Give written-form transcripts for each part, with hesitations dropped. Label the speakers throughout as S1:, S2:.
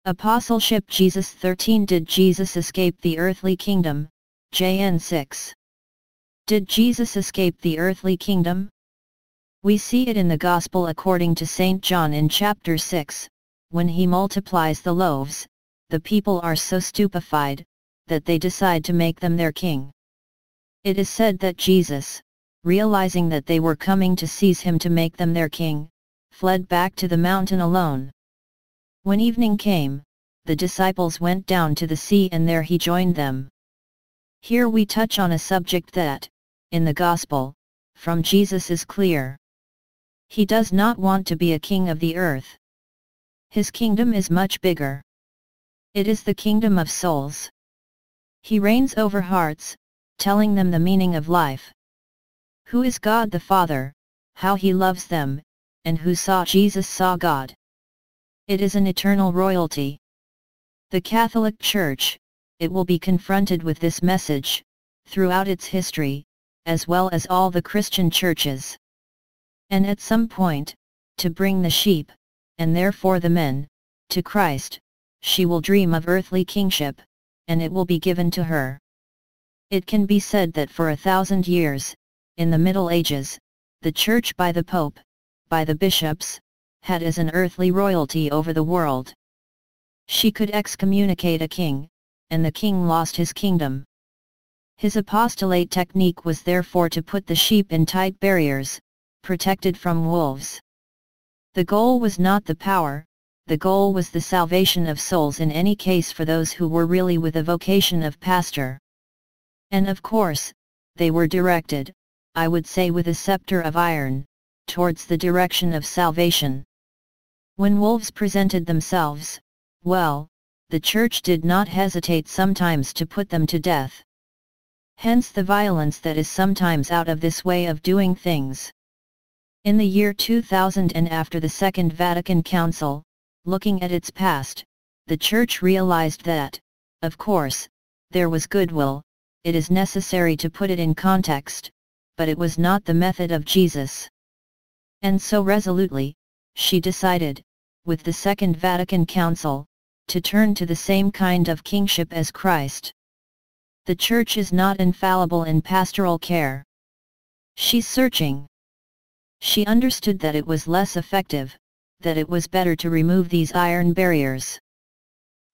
S1: Apostleship Jesus 13 Did Jesus escape the earthly kingdom? JN 6. Did Jesus escape the earthly kingdom? We see it in the Gospel according to St. John in chapter 6, when he multiplies the loaves, the people are so stupefied, that they decide to make them their king. It is said that Jesus, realizing that they were coming to seize him to make them their king, fled back to the mountain alone. When evening came, the disciples went down to the sea and there he joined them. Here we touch on a subject that, in the Gospel, from Jesus is clear. He does not want to be a king of the earth. His kingdom is much bigger. It is the kingdom of souls. He reigns over hearts, telling them the meaning of life. Who is God the Father, how he loves them, and who saw Jesus saw God. It is an eternal royalty. The Catholic Church, it will be confronted with this message, throughout its history, as well as all the Christian churches. And at some point, to bring the sheep, and therefore the men, to Christ, she will dream of earthly kingship, and it will be given to her. It can be said that for 1,000 years, in the Middle Ages, the Church by the Pope, by the bishops, had as an earthly royalty over the world. She could excommunicate a king, and the king lost his kingdom. His apostolate technique was therefore to put the sheep in tight barriers, protected from wolves. The goal was not the power, the goal was the salvation of souls in any case for those who were really with a vocation of pastor. And of course, they were directed, I would say with a scepter of iron, towards the direction of salvation. When wolves presented themselves, well, the Church did not hesitate sometimes to put them to death. Hence the violence that is sometimes out of this way of doing things. In the year 2000 and after the Second Vatican Council, looking at its past, the Church realized that, of course, there was goodwill, it is necessary to put it in context, but it was not the method of Jesus. And so resolutely, she decided, with the Second Vatican Council, to turn to the same kind of kingship as Christ. The Church is not infallible in pastoral care. She's searching. She understood that it was less effective, that it was better to remove these iron barriers.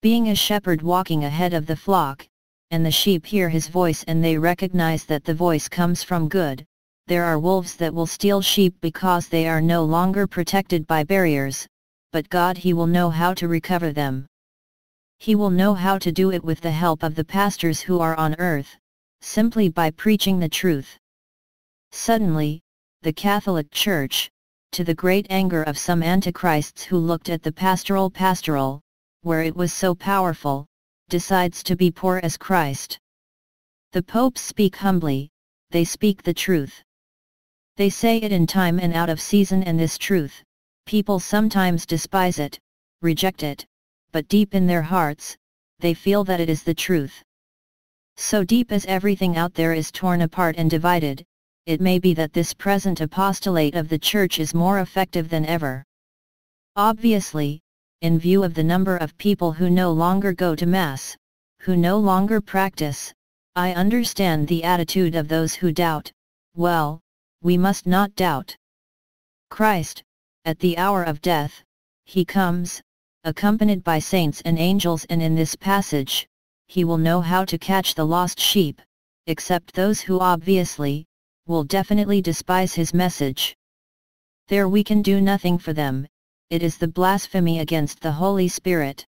S1: Being a shepherd walking ahead of the flock, and the sheep hear his voice and they recognize that the voice comes from good, there are wolves that will steal sheep because they are no longer protected by barriers, but God he will know how to recover them. He will know how to do it with the help of the pastors who are on earth, simply by preaching the truth. Suddenly, the Catholic Church, to the great anger of some antichrists who looked at the pastoral, where it was so powerful, decides to be poor as Christ. The popes speak humbly, they speak the truth. They say it in time and out of season, and this truth, people sometimes despise it, reject it, but deep in their hearts, they feel that it is the truth. So deep as everything out there is torn apart and divided, it may be that this present apostolate of the Church is more effective than ever. Obviously, in view of the number of people who no longer go to Mass, who no longer practice, I understand the attitude of those who doubt. Well, we must not doubt. Christ, at the hour of death, he comes, accompanied by saints and angels, and in this passage, he will know how to catch the lost sheep, except those who obviously, will definitely despise his message. There we can do nothing for them, it is the blasphemy against the Holy Spirit.